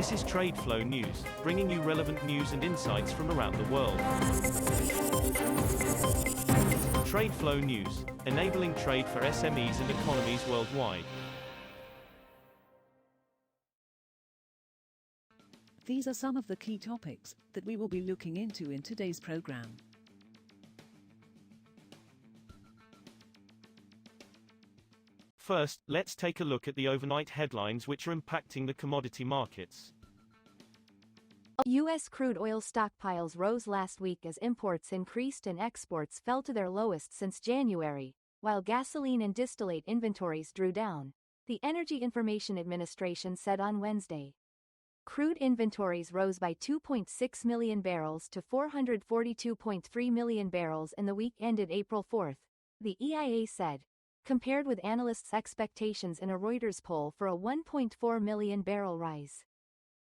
This is TradeFlow News, bringing you relevant news and insights from around the world. TradeFlow News, enabling trade for SMEs and economies worldwide. These are some of the key topics that we will be looking into in today's program. First, let's take a look at the overnight headlines which are impacting the commodity markets. U.S. crude oil stockpiles rose last week as imports increased and exports fell to their lowest since January, while gasoline and distillate inventories drew down, the Energy Information Administration said on Wednesday. Crude inventories rose by 2.6 million barrels to 442.3 million barrels in the week ended April 4, the EIA said, compared with analysts' expectations in a Reuters poll for a 1.4 million barrel rise.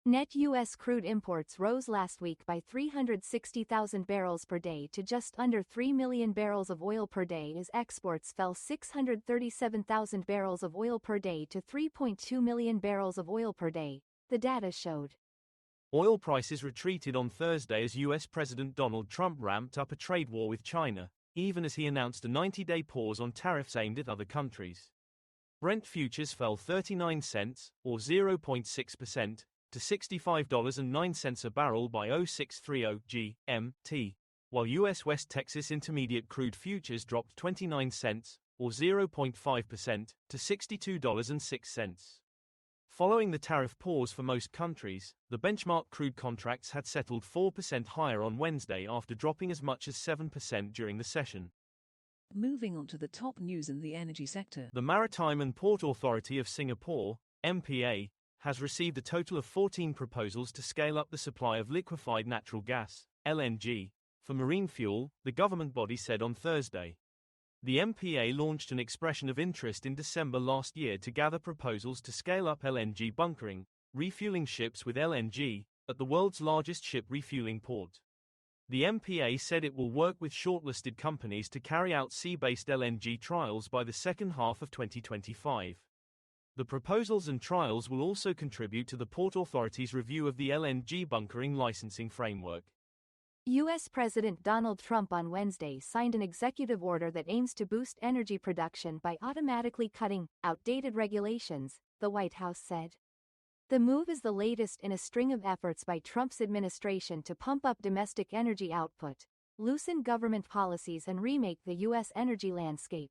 Net U.S. crude imports rose last week by 360,000 barrels per day to just under 3 million barrels of oil per day as exports fell 637,000 barrels of oil per day to 3.2 million barrels of oil per day, the data showed. Oil prices retreated on Thursday as U.S. President Donald Trump ramped up a trade war with China, even as he announced a 90-day pause on tariffs aimed at other countries. Brent futures fell 39 cents, or 0.6%, to $65.09 a barrel by 0630 GMT, while U.S. West Texas Intermediate crude futures dropped 29 cents, or 0.5%, to $62.06. Following the tariff pause for most countries, the benchmark crude contracts had settled 4% higher on Wednesday after dropping as much as 7% during the session. Moving on to the top news in the energy sector. The Maritime and Port Authority of Singapore, MPA, has received a total of 14 proposals to scale up the supply of liquefied natural gas, LNG, for marine fuel, the government body said on Thursday. The MPA launched an expression of interest in December last year to gather proposals to scale up LNG bunkering, refueling ships with LNG, at the world's largest ship refueling port. The MPA said it will work with shortlisted companies to carry out sea-based LNG trials by the second half of 2025. The proposals and trials will also contribute to the Port Authority's review of the LNG bunkering licensing framework. U.S. President Donald Trump on Wednesday signed an executive order that aims to boost energy production by automatically cutting outdated regulations, the White House said. The move is the latest in a string of efforts by Trump's administration to pump up domestic energy output, loosen government policies and remake the U.S. energy landscape.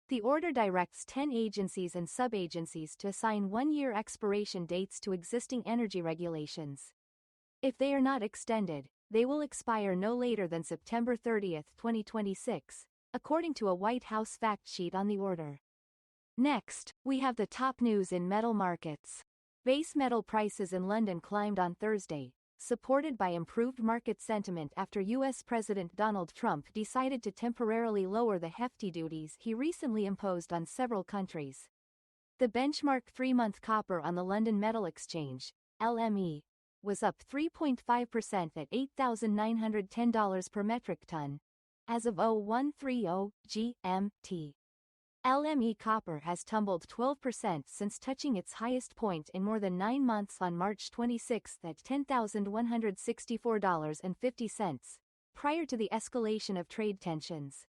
The order directs 10 agencies and sub-agencies to assign one-year expiration dates to existing energy regulations. If they are not extended, they will expire no later than September 30, 2026, according to a White House fact sheet on the order. Next, we have the top news in metal markets. Base metal prices in London climbed on Thursday, supported by improved market sentiment after U.S. President Donald Trump decided to temporarily lower the hefty duties he recently imposed on several countries. The benchmark 3-month copper on the London Metal Exchange, LME, was up 3.5% at $8,910 per metric ton, as of 0130 GMT. LME copper has tumbled 12% since touching its highest point in more than 9 months on March 26 at $10,164.50, prior to the escalation of trade tensions.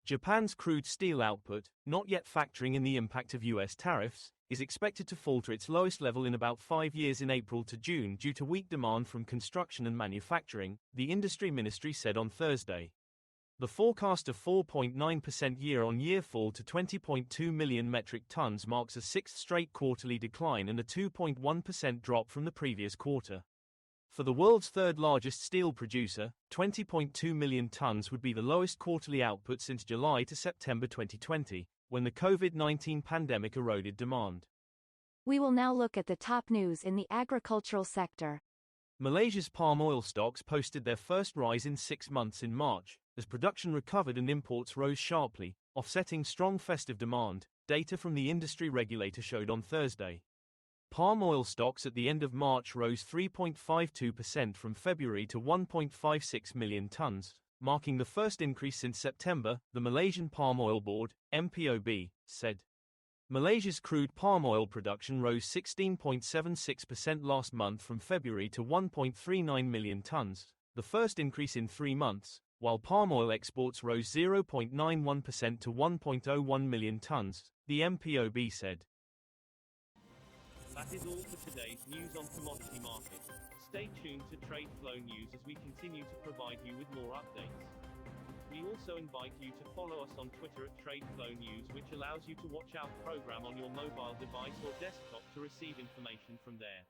Japan's crude steel output, not yet factoring in the impact of U.S. tariffs, is expected to fall to its lowest level in about 5 years in April to June due to weak demand from construction and manufacturing, the industry ministry said on Thursday. The forecast of 4.9% year-on-year fall to 20.2 million metric tons marks a sixth straight quarterly decline and a 2.1% drop from the previous quarter. For the world's third-largest steel producer, 20.2 million tons would be the lowest quarterly output since July to September 2020, when the COVID-19 pandemic eroded demand. We will now look at the top news in the agricultural sector. Malaysia's palm oil stocks posted their first rise in 6 months in March, as production recovered and imports rose sharply, offsetting strong festive demand, data from the industry regulator showed on Thursday. Palm oil stocks at the end of March rose 3.52% from February to 1.56 million tons, marking the first increase since September, the Malaysian Palm Oil Board, MPOB, said. Malaysia's crude palm oil production rose 16.76% last month from February to 1.39 million tons, the first increase in 3 months, while palm oil exports rose 0.91% to 1.01 million tons, the MPOB said. That is all for today's news on commodity markets. Stay tuned to TradeFlow News as we continue to provide you with more updates. We also invite you to follow us on Twitter at TradeFlow News, which allows you to watch our program on your mobile device or desktop to receive information from there.